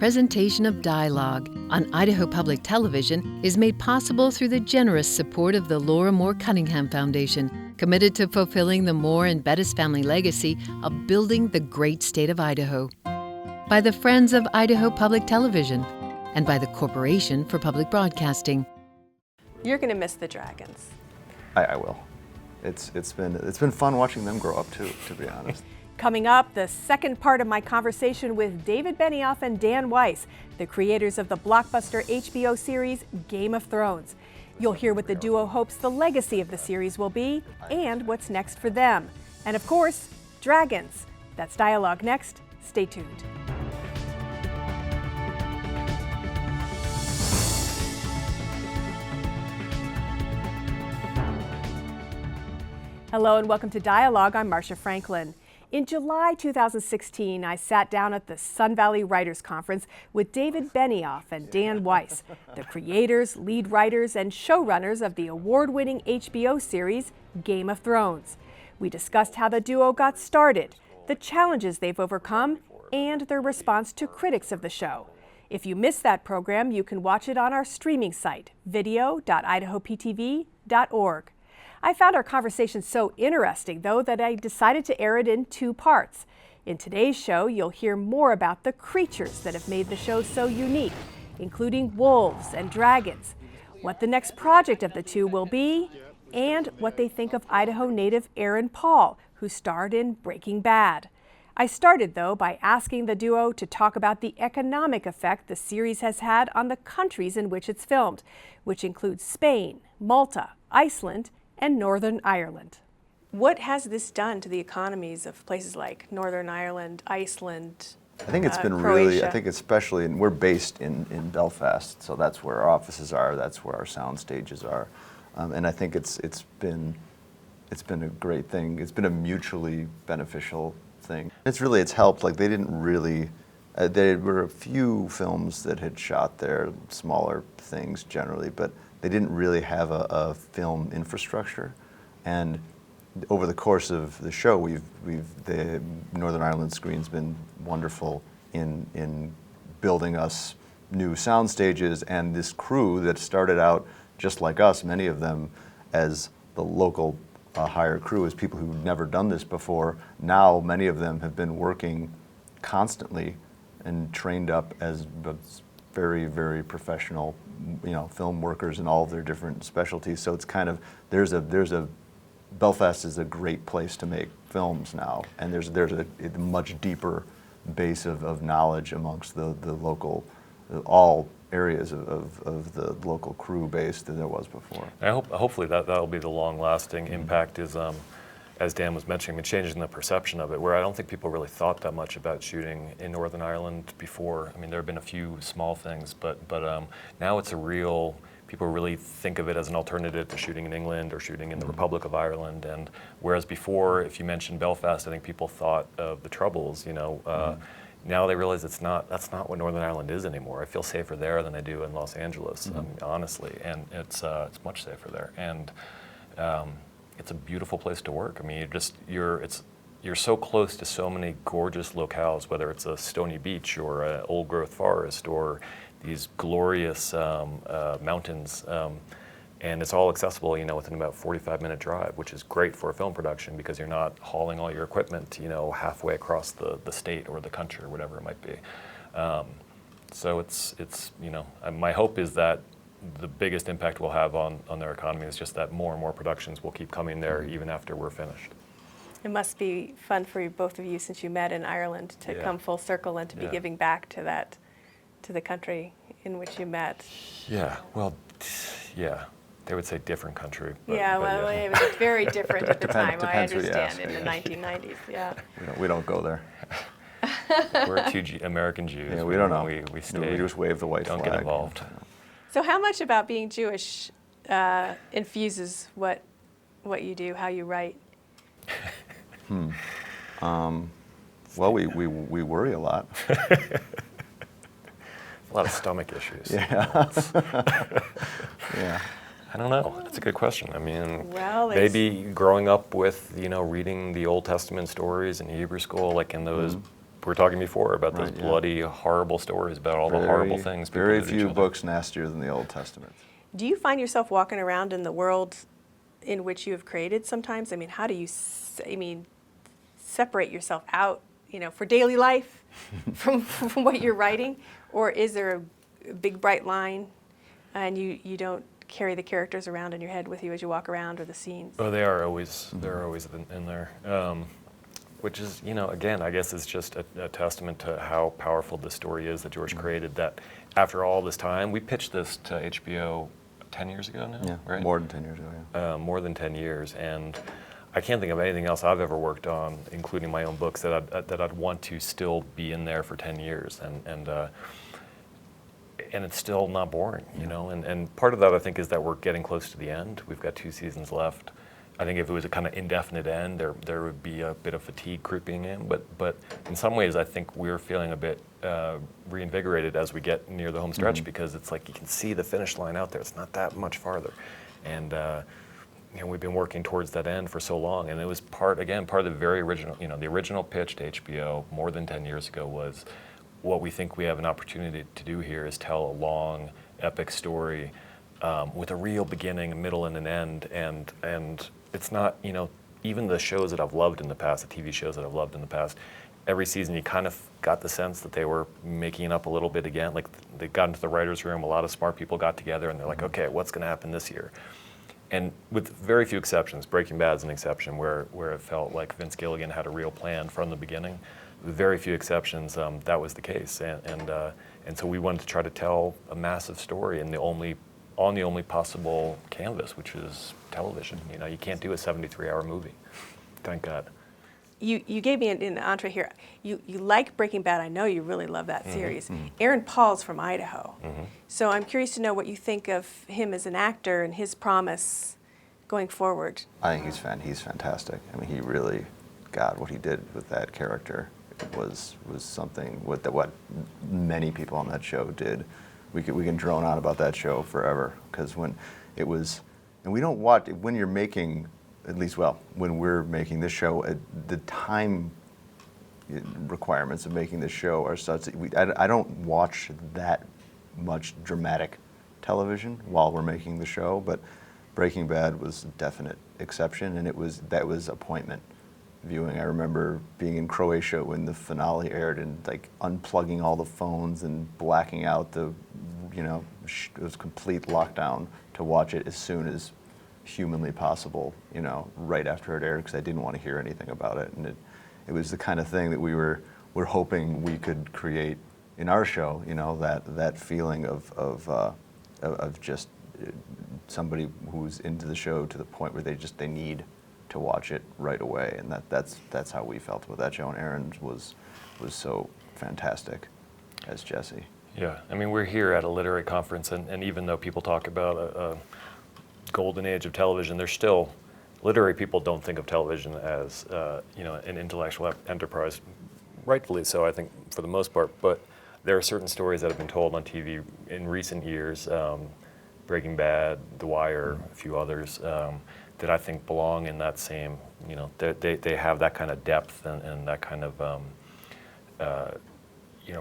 presentation of Dialogue on Idaho Public Television is made possible through the generous support of the Laura Moore Cunningham Foundation, committed to fulfilling the Moore and Bettis family legacy of building the great state of Idaho. By the Friends of Idaho Public Television and by the Corporation for Public Broadcasting. You're going to miss the Dragons. I will. It's been fun watching them grow up too, to be honest. Coming up, the second part of my conversation with David Benioff and Dan Weiss, the creators of the blockbuster HBO series Game of Thrones. You'll hear what the duo hopes the legacy of the series will be and what's next for them. And of course, dragons. That's Dialogue next. Stay tuned. Hello and welcome to Dialogue. I'm Marcia Franklin. In July 2016, I sat down at the Sun Valley Writers Conference with David Benioff and Dan Weiss, the creators, lead writers, and showrunners of the award-winning HBO series Game of Thrones. We discussed how the duo got started, the challenges they've overcome, and their response to critics of the show. If you missed that program, you can watch it on our streaming site, video.idahoptv.org. I found our conversation so interesting, though, that I decided to air it in two parts. In today's show, you'll hear more about the creatures that have made the show so unique, including wolves and dragons, what the next project of the two will be, and what they think of Idaho native Aaron Paul, who starred in Breaking Bad. I started, though, by asking the duo to talk about the economic effect the series has had on the countries in which it's filmed, which includes Spain, Malta, Iceland, and Northern Ireland. What has this done to the economies of places like Northern Ireland, Iceland, I think it's been Croatia? really, I think especially, and we're based in Belfast, so that's where our offices are, that's where our sound stages are. And I think it's been a great thing. It's been a mutually beneficial thing. It's helped. Like, they didn't really, there were a few films that had shot there, smaller things generally, but they didn't really have a film infrastructure. And over the course of the show, the Northern Ireland screen's been wonderful in building us new sound stages, and this crew that started out just like us, many of them as the local hired crew, as people who've never done this before. Now many of them have been working constantly and trained up as very, very professional, film workers in all of their different specialties. So it's kind of, Belfast is a great place to make films now, and there's a much deeper base of knowledge amongst the local, all areas of the local crew base than there was before. And hopefully that'll be the long-lasting impact is, as Dan was mentioning, changing the perception of it, where I don't think people really thought that much about shooting in Northern Ireland before. I mean, there have been a few small things, but now it's people really think of it as an alternative to shooting in England or shooting in the Republic of Ireland. And whereas before, if you mentioned Belfast, I think people thought of the Troubles, Now they realize that's not what Northern Ireland is anymore. I feel safer there than I do in Los Angeles, honestly, and it's much safer there. And it's a beautiful place to work. I mean, you're so close to so many gorgeous locales, whether it's a stony beach or an old growth forest or these glorious mountains, and it's all accessible, within about 45-minute drive, which is great for a film production because you're not hauling all your equipment, halfway across the state or the country or whatever it might be. So it's my hope is that the biggest impact we'll have on their economy is just that more and more productions will keep coming there even after we're finished. It must be fun for both of you, since you met in Ireland, to come full circle and to be giving back to the country in which you met. Yeah, well, yeah. They would say different country. It was very different at the time, I understand, in the 1990s, We don't go there. We're two American Jews. Yeah, we don't know. We stay. We just wave the white flag. Don't get involved. So how much about being Jewish infuses what you do, how you write? Well, we worry a lot. A lot of stomach issues. Yeah. Yeah. I don't know. That's a good question. I mean, well, maybe growing up with, reading the Old Testament stories in Hebrew school, like in those we were talking before about those Right, yeah. bloody, horrible stories about all the horrible things people Very did to each few other. books nastier than the Old Testament. Do you find yourself walking around in the world in which you have created sometimes? I mean, how do you, separate yourself out, for daily life from what you're writing? Or is there a big bright line and you don't carry the characters around in your head with you as you walk around, or the scenes? Oh, they're always in there. Which is, again, I guess it's just a testament to how powerful the story is that George created, that after all this time, we pitched this to HBO 10 years ago now, Yeah, right? more than 10 years ago, yeah. More than 10 years, and I can't think of anything else I've ever worked on, including my own books, that I'd want to still be in there for 10 years, and it's still not boring, and part of that, I think, is that we're getting close to the end. We've got 2 seasons left. I think if it was a kind of indefinite end, there would be a bit of fatigue creeping in. But in some ways, I think we're feeling a bit reinvigorated as we get near the home stretch, because it's like you can see the finish line out there. It's not that much farther, and we've been working towards that end for so long. And it was part of the very original. The original pitch to HBO more than 10 years ago was, what we think we have an opportunity to do here is tell a long, epic story with a real beginning, a middle, and an end, and it's not, even the shows that I've loved in the past, the TV shows that I've loved in the past, every season you kind of got the sense that they were making it up a little bit again. Like, they got into the writer's room, a lot of smart people got together, and they're like, okay, what's going to happen this year? And with very few exceptions, Breaking Bad's an exception, where it felt like Vince Gilligan had a real plan from the beginning. With very few exceptions, that was the case, and so we wanted to try to tell a massive story on the only possible canvas, which is television. You can't do a 73-hour movie. Thank God. You gave me an entree here. You like Breaking Bad. I know you really love that series. Aaron Paul's from Idaho. So I'm curious to know what you think of him as an actor and his promise going forward. I think he's fantastic. I mean, he really, God, what he did with that character was something what many people on that show did. We can drone on about that show forever, because when it was, and we don't watch, when you're making, at least, when we're making this show, the time requirements of making this show are such that I don't watch that much dramatic television while we're making the show, but Breaking Bad was a definite exception, and that was appointment viewing. I remember being in Croatia when the finale aired, and like unplugging all the phones and blacking out it was complete lockdown to watch it as soon as humanly possible, right after it aired, because I didn't want to hear anything about it. And it was the kind of thing that we're hoping we could create in our show, that feeling of just somebody who's into the show to the point where they need to watch it right away, and that's how we felt with that show. And Aaron was so fantastic as Jesse. Yeah, I mean, we're here at a literary conference, and even though people talk about a golden age of television, there's still, literary people don't think of television as an intellectual enterprise, rightfully so, I think, for the most part. But there are certain stories that have been told on TV in recent years, Breaking Bad, The Wire, a few others, that I think belong in that same, they have that kind of depth and that kind of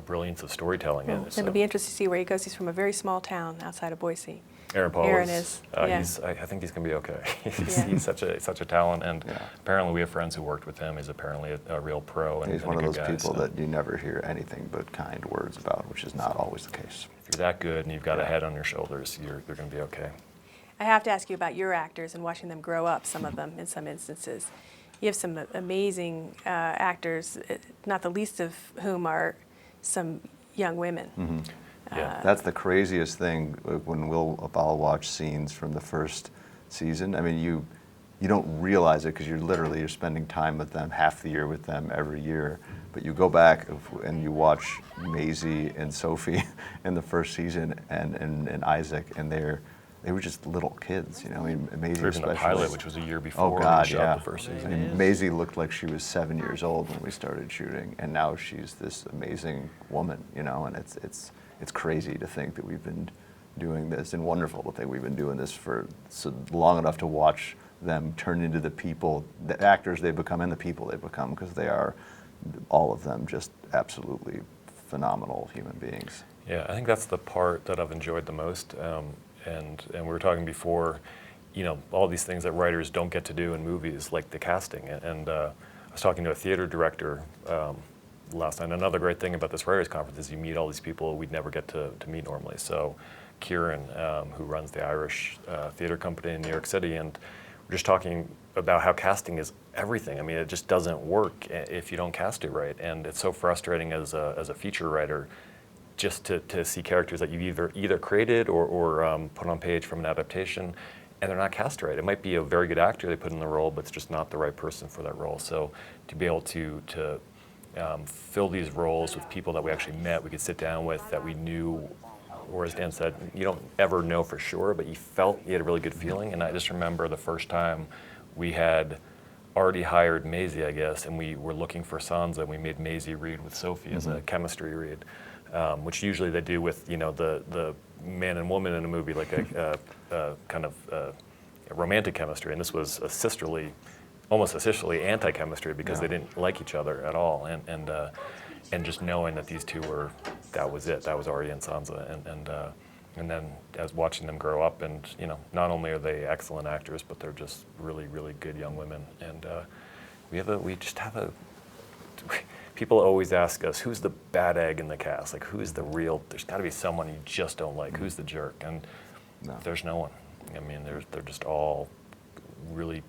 brilliance of storytelling. Well, it'll be interesting to see where he goes. He's from a very small town outside of Boise. Aaron Paul is. I think he's going to be okay. He's such a talent, and apparently we have friends who worked with him. He's apparently a real pro. And he's one of those guy, people that you never hear anything but kind words about, which is not always the case. If you're that good and you've got a head on your shoulders, you're going to be okay. I have to ask you about your actors and watching them grow up, some of them in some instances. You have some amazing actors, not the least of whom are some young women. Yeah. That's the craziest thing when I'll watch scenes from the first season. I mean, you don't realize it because you're spending time with them, half the year with them every year. But you go back and you watch Maisie and Sophie in the first season, and Isaac, and they were just little kids, I mean, Maisie Even the pilot, which was a year before God, we shot the first season. I mean, Maisie looked like she was 7 years old when we started shooting, and now she's this amazing woman, and it's crazy to think that we've been doing this, and wonderful to think we've been doing this for so long enough to watch them turn into the people, the actors they become and the people they become, because they are, all of them, just absolutely phenomenal human beings. Yeah, I think that's the part that I've enjoyed the most. And we were talking before, all these things that writers don't get to do in movies, like the casting. And I was talking to a theater director last night. Another great thing about this writers' conference is you meet all these people we'd never get to meet normally. So Kieran, who runs the Irish Theater Company in New York City, and we're just talking about how casting is everything. I mean, it just doesn't work if you don't cast it right. And it's so frustrating as a feature writer just to see characters that you've either created or put on page from an adaptation, and they're not cast right. It might be a very good actor they put in the role, but it's just not the right person for that role. So to be able to fill these roles with people that we actually met, we could sit down with, that we knew, or as Dan said, you don't ever know for sure, but you had a really good feeling. And I just remember the first time we had already hired Maisie, I guess, and we were looking for Sansa, and we made Maisie read with Sophie as a chemistry read, which usually they do with the man and woman in a movie, like a kind of a romantic chemistry. And this was almost essentially anti-chemistry, because they didn't like each other at all. And just knowing that these two that was it. That was Arya and Sansa. And then as watching them grow up, and not only are they excellent actors, but they're just really, really good young women. And people always ask us, who's the bad egg in the cast? Like, who's the real? There's got to be someone you just don't like. Who's the jerk? And there's no one. I mean, they're just all really,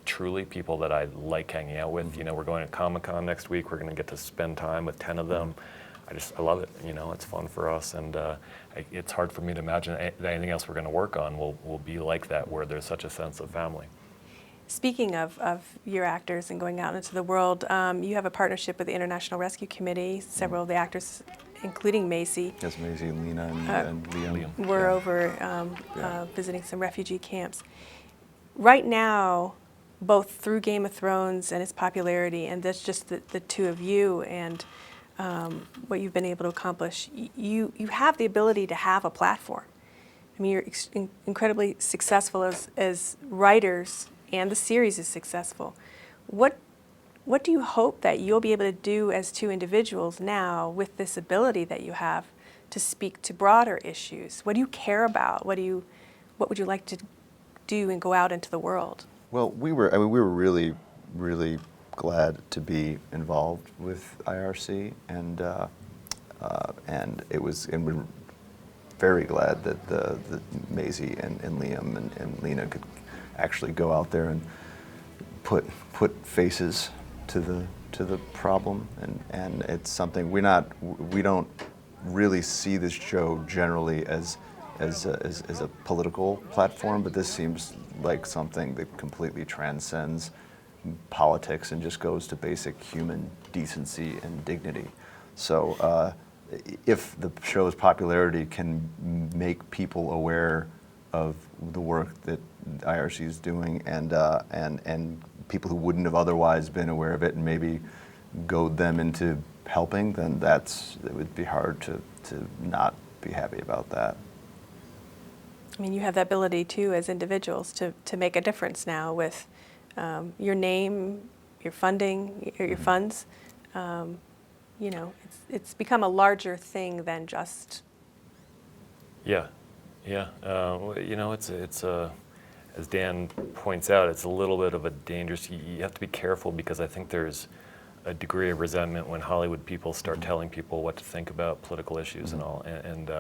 truly people that I like hanging out with. We're going to Comic-Con next week. We're going to get to spend time with 10 of them. I love it. It's fun for us, and it's hard for me to imagine that anything else we're going to work on will be like that, where there's such a sense of family. Speaking of your actors and going out into the world, you have a partnership with the International Rescue Committee. Several of the actors, including Maisie. Yes, Maisie, Lena, and Liam. We're over visiting some refugee camps. Right now, both through Game of Thrones and its popularity, and that's just the two of you and what you've been able to accomplish, you have the ability to have a platform. I mean, you're incredibly successful as writers, and the series is successful. What do you hope that you'll be able to do as two individuals now with this ability that you have to speak to broader issues? What do you care about? What would you like to do and go out into the world? Well, we were really, really glad to be involved with IRC, and we're very glad that the Maisie and Liam and Lena could actually go out there and put faces to the problem, and it's something we don't really see this show generally as a political platform, but this seems like something that completely transcends politics and just goes to basic human decency and dignity. So if the show's popularity can make people aware of the work that IRC is doing, and people who wouldn't have otherwise been aware of it, and maybe goad them into helping, then it would be hard to not be happy about that. I mean, you have the ability too, as individuals, to make a difference now with your name, your funding, your funds. It's become a larger thing than just. Yeah. It's as Dan points out, it's a little bit of a dangerous. You have to be careful, because I think there's a degree of resentment when Hollywood people start telling people what to think about political issues and all, and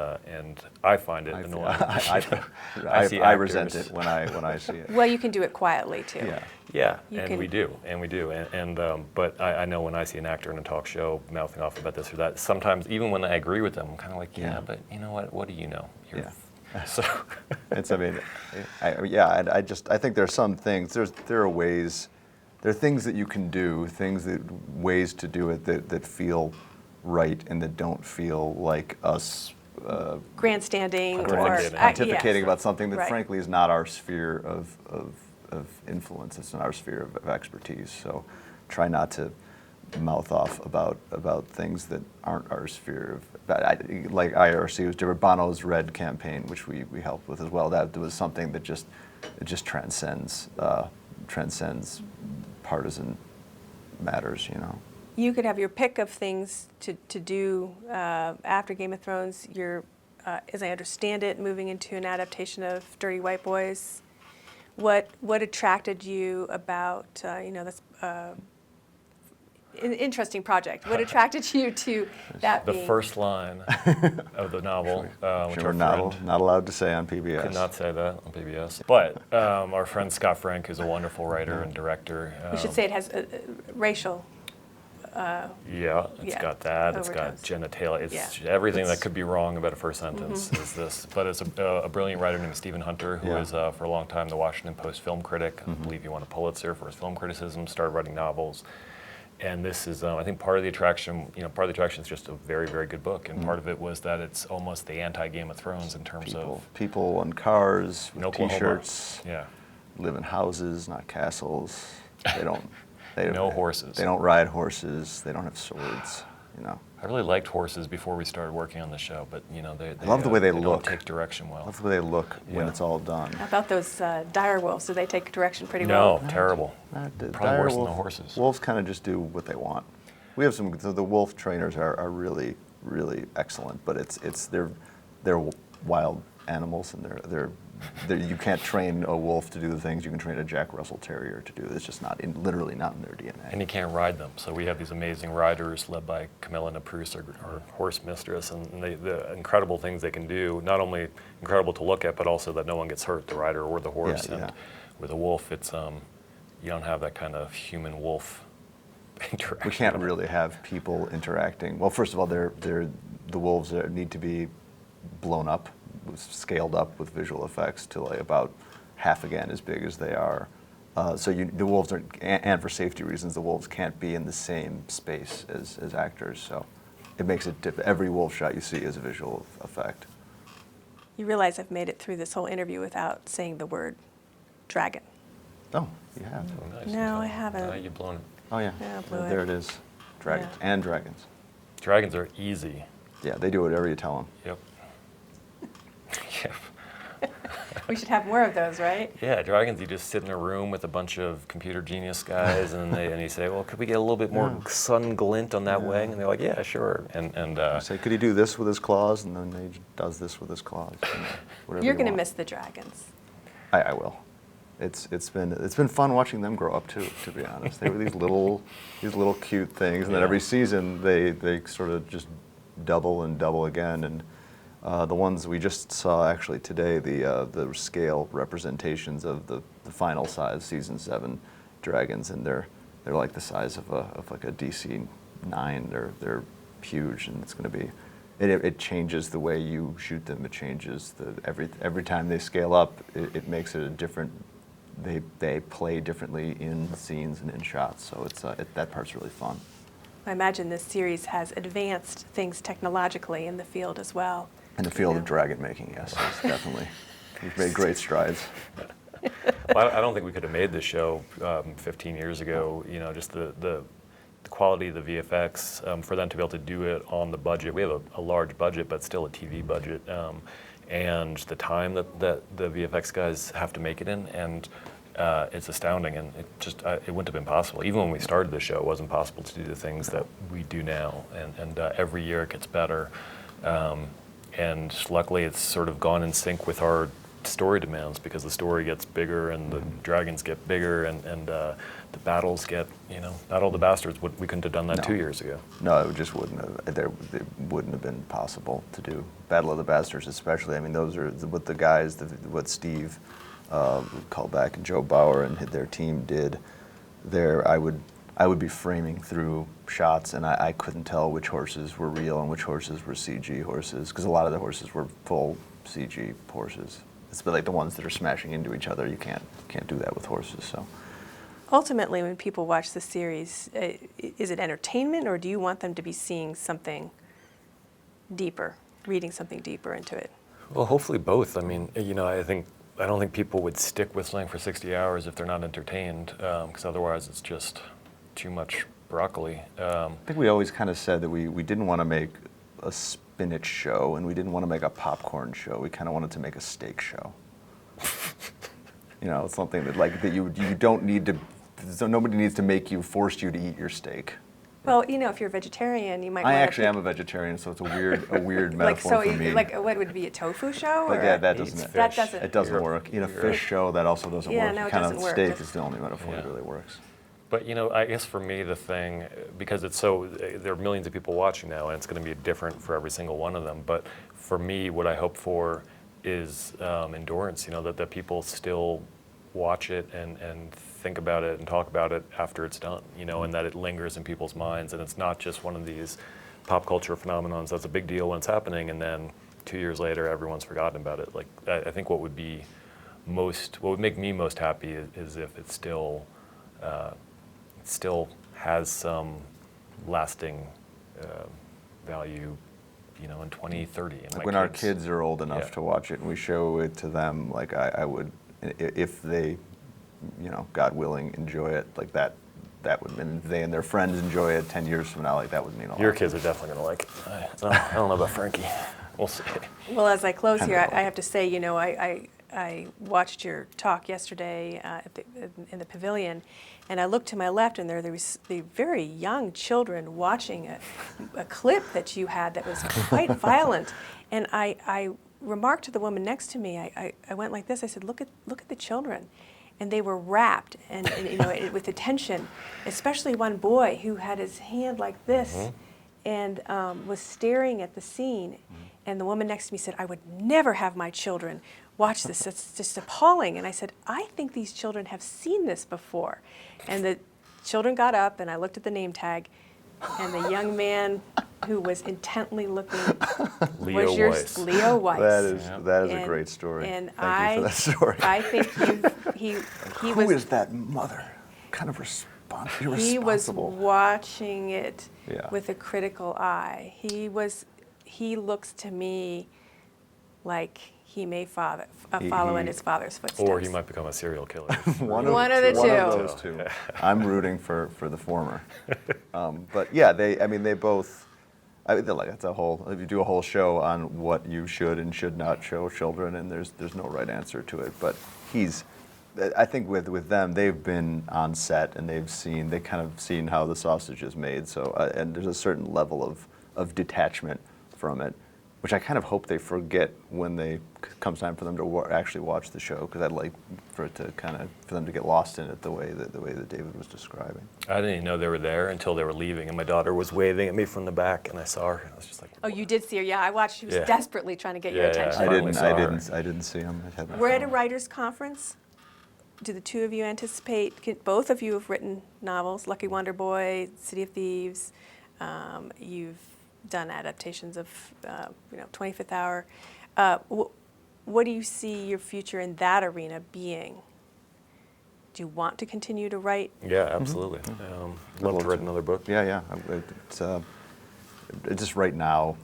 I find it annoying. I resent it when I see it. Well, you can do it quietly too. Yeah, we do, but I know when I see an actor in a talk show mouthing off about this or that, sometimes even when I agree with them, I'm kind of like, but you know what do you know? So it's. I think there's some things. There are things that you can do, ways to do it that feel right and that don't feel like us grandstanding or pontificating about something that right. frankly is not our sphere of influence. It's not our sphere of expertise. So try not to mouth off about things that aren't our sphere of. Like IRC was Bono's Red campaign, which we helped with as well. That was something that just transcends partisan matters. you could have your pick of things to do after Game of Thrones. You're, as I understand it, moving into an adaptation of Dirty White Boys. What attracted you about, that's an interesting project. What attracted you to that The being? first line of the novel, which our We're friend not allowed to say on PBS. could not say that on PBS. But our friend Scott Frank is a wonderful writer and director. We should say it has racial. Yeah, it's got that. It's got Overdose. genitalia. It's Yeah. everything that could be wrong about a first sentence is this. But it's a brilliant writer named Stephen Hunter, who was for a long time the Washington Post film critic. I believe he won a Pulitzer for his film criticism. Started writing novels, and this is I think part of the attraction. Part of the attraction is just a very, very good book, and part of it was that it's almost the anti-Game of Thrones in terms of People on cars with Oklahoma. T-shirts, Yeah. live in houses, not castles. They don't. No horses. They don't ride horses. They don't have swords. I really liked horses before we started working on the show, but they I love the way they don't look. take direction well. I love the way they look when Yeah. it's all done. How about those dire wolves? Do they take direction pretty No, well? terrible. The Probably dire worse than the wolf- horses. Wolves kind of just do what they want. We have some. The wolf trainers are really, really excellent, but they're wild animals, and they're you can't train a wolf to do the things you can train a Jack Russell Terrier to do. It's just literally not in their DNA. And you can't ride them. So we have these amazing riders led by Camilla Napus, our horse mistress, and the incredible things they can do. Not only incredible to look at, but also that no one gets hurt, the rider or the horse. Yeah, and yeah. with a wolf, it's you don't have that kind of human-wolf interaction. We can't really have people interacting. Well, first of all, the wolves need to be blown up, scaled up with visual effects to like about half again as big as they are. So the wolves are, and for safety reasons, the wolves can't be in the same space as actors. So it makes it every wolf shot you see is a visual effect. You realize I've made it through this whole interview without saying the word dragon. Oh, you have. Oh, nice. No, I haven't. You've blown it. Oh yeah. Yeah, I blew it. There it is. Dragons and dragons. Dragons are easy. Yeah, they do whatever you tell them. Yep. Yep. We should have more of those, right? Yeah, dragons, you just sit in a room with a bunch of computer genius guys, and you say, well, could we get a little bit more sun glint on that wing? And they're like, yeah, sure. And Say, could he do this with his claws? And then he does this with his claws. Whatever You're you going to want. miss the dragons. I will. It's been fun watching them grow up too. To be honest, they were these little cute things, and then every season they sort of just double and double again. And the ones we just saw actually today, the scale representations of the final size season 7 dragons, and they're like the size of like a DC-9. They're huge, and it's going to be. It changes the way you shoot them. It changes every time they scale up. It makes it a different. They play differently in scenes and in shots. So that part's really fun. I imagine this series has advanced things technologically in the field as well. In the field of dragon making, yes, it's definitely. We've made great strides. Well, I don't think we could have made this show 15 years ago. Just the quality of the VFX, for them to be able to do it on the budget. We have a large budget, but still a TV budget. And the time that the VFX guys have to make it in, and it's astounding, and it wouldn't have been possible. Even when we started the show, it wasn't possible to do the things that we do now, and every year it gets better. And luckily it's sort of gone in sync with our story demands, because the story gets bigger and the dragons get bigger, and the battles get, not all the bastards, we couldn't have done that 2 years ago. No, it just wouldn't have. It wouldn't have been possible to do Battle of the Bastards, especially. I mean, those are what the guys, what Steve Callback and Joe Bauer and their team did. There, I would be framing through shots, and I couldn't tell which horses were real and which horses were CG horses, because a lot of the horses were full CG horses. It's like the ones that are smashing into each other. You can't do that with horses. So. Ultimately, when people watch the series, is it entertainment, or do you want them to be seeing something deeper, reading something deeper into it? Well, hopefully both. I mean, I don't think people would stick with something for 60 hours if they're not entertained, because otherwise it's just too much broccoli. I think we always kind of said that we didn't want to make a spinach show, and we didn't want to make a popcorn show. We kind of wanted to make a steak show. Something that you don't need to. So nobody needs to force you to eat your steak. Well, you know, if you're a vegetarian, you might. I wanna actually pick- am a vegetarian, so it's a weird Like metaphor so, for me. like what would it be, a tofu show? but or yeah, that Eats doesn't. that fish. doesn't. It doesn't work. In a fish show, that also doesn't Yeah, work. no, it Kind doesn't of work. steak That's- is the only metaphor that Yeah. really works. But you know, I guess for me the thing, because it's so, there are millions of people watching now, and it's going to be different for every single one of them. But for me, what I hope for is endurance. You know, that people still watch it and think about it and talk about it after it's done. You know, and that it lingers in people's minds, and it's not just one of these pop culture phenomenons that's a big deal when it's happening, and then 2 years later everyone's forgotten about it. Like I think what would make me most happy is if it still has some lasting value, you know, in 2030. And Like my when our kids are old enough Yeah. to watch it and we show it to them, like I would, if they, you know, God willing, enjoy it, like that would, and if they and their friends enjoy it 10 years from now, like that would mean a lot. Your kids are definitely going to like it. I don't know about Frankie. We'll see. Well, as I close Kind here, of I have to say, you know, I watched your talk yesterday in the pavilion, and I looked to my left, and there was the very young children watching a clip that you had that was quite violent, and I remarked to the woman next to me. I went like this. I said, "Look at the children." And they were rapt and you know, with attention, especially one boy who had his hand like this and was staring at the scene. And the woman next to me said, "I would never have my children watch this. It's just appalling." And I said, "I think these children have seen this before." And the children got up, and I looked at the name tag, and the young man who was intently looking Leo was your Weiss. Leo Weiss. That is a And- great story. and Thank you for that story. I think he Who was is that mother? Kind of irresponsible. he was watching it Yeah. with a critical eye. He looks to me like he may follow in his father's footsteps. Or he might become a serial killer. One of the One two. of those two. I'm rooting for the former. But yeah, they both. That's a whole. If you do a whole show on what you should and should not show children, and there's no right answer to it. But I think with them, they've been on set and they kind of seen how the sausage is made. So and there's a certain level of detachment from it, which I kind of hope they forget when comes time for them to actually watch the show, because I'd like for them to get lost in it the way that David was describing. I didn't even know they were there until they were leaving, and my daughter was waving at me from the back, and I saw her, and I was just like, Oh, you did see her? Yeah, I watched. She was Yeah. desperately trying to get your Yeah, yeah. attention. I finally saw her. didn't see him. I had my We're at a phone. writers' conference. Do the two of you anticipate? Both of you have written novels: Lucky Wonder Boy, City of Thieves. You've done adaptations of, 25th Hour. What do you see your future in that arena being? Do you want to continue to write? yeah, absolutely. Love to write another book. Yeah. It's just right now,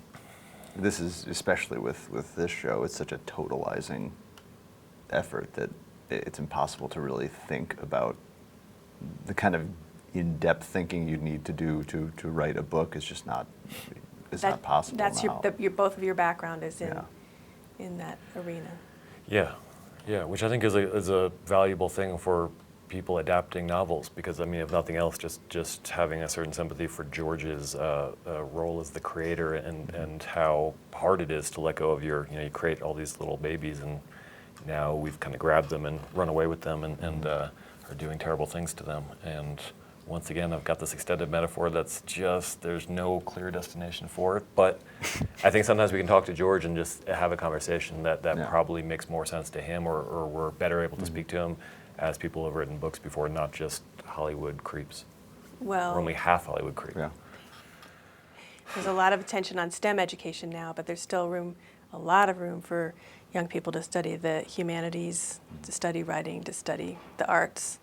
this is, especially with this show, it's such a totalizing effort that it's impossible to really think about the kind of in-depth thinking you'd need to do to write a book. It's just not, not possible That's now. both of your background is in Yeah. in that arena. Yeah, which I think is a valuable thing for people adapting novels, because I mean, if nothing else, just having a certain sympathy for George's role as the creator and how hard it is to let go of you create all these little babies, and now we've kind of grabbed them and run away with them and are doing terrible things to them. And once again, I've got this extended metaphor that's just, there's no clear destination for it. But I think sometimes we can talk to George and just have a conversation that Yeah. probably makes more sense to him, or we're better able to speak to him as people who have written books before, not just Hollywood creeps. Well, Or only half Hollywood creep. Yeah. there's a lot of attention on STEM education now, but there's still a lot of room for young people to study the humanities, to study writing, to study the arts.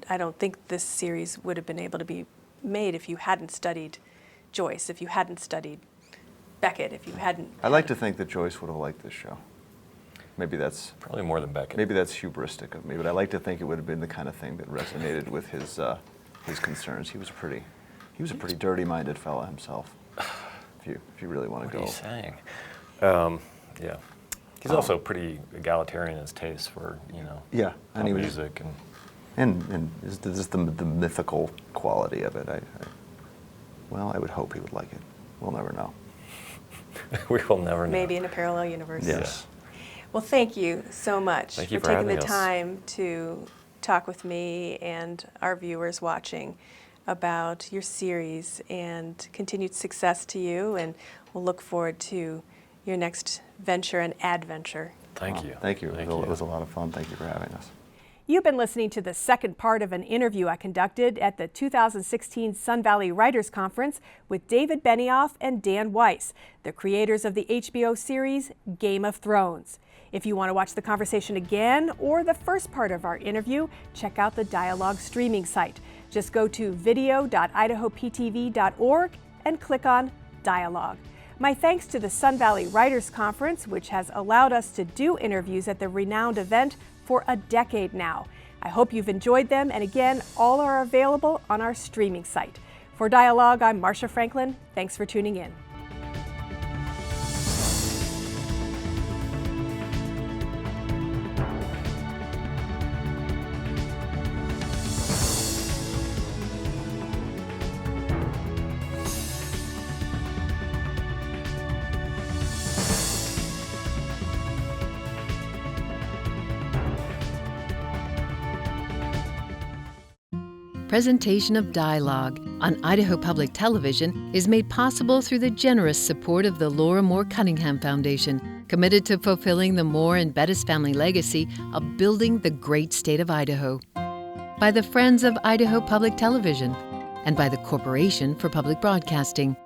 I don't think this series would have been able to be made if you hadn't studied Joyce, if you hadn't studied Beckett, if you hadn't. I like to think that Joyce would have liked this show. Maybe that's Probably more than Beckett. hubristic of me, but I like to think it would have been the kind of thing that resonated with his concerns. He was a pretty dirty-minded fella himself. If you really want What to are go. you saying? Yeah. He's also pretty egalitarian in his taste for, Yeah, and he was music and And just the mythical quality of it. I would hope he would like it. We'll never know. We will never know. Maybe in a parallel universe. Yes. Well, thank you so much Thank you for taking the having us. time to talk with me and our viewers watching about your series, and continued success to you, and we'll look forward to your next venture and adventure. Thank you. Thank you. Thank It was a lot of fun. Thank you for having us. You've been listening to the second part of an interview I conducted at the 2016 Sun Valley Writers Conference with David Benioff and Dan Weiss, the creators of the HBO series Game of Thrones. If you want to watch the conversation again or the first part of our interview, check out the Dialogue streaming site. Just go to video.idahoptv.org and click on Dialogue. My thanks to the Sun Valley Writers Conference, which has allowed us to do interviews at the renowned event for a decade now. I hope you've enjoyed them, and again, all are available on our streaming site. For Dialogue, I'm Marcia Franklin. Thanks for tuning in. Presentation of Dialogue on Idaho Public Television is made possible through the generous support of the Laura Moore Cunningham Foundation, committed to fulfilling the Moore and Bettis family legacy of building the great state of Idaho. By the Friends of Idaho Public Television and by the Corporation for Public Broadcasting.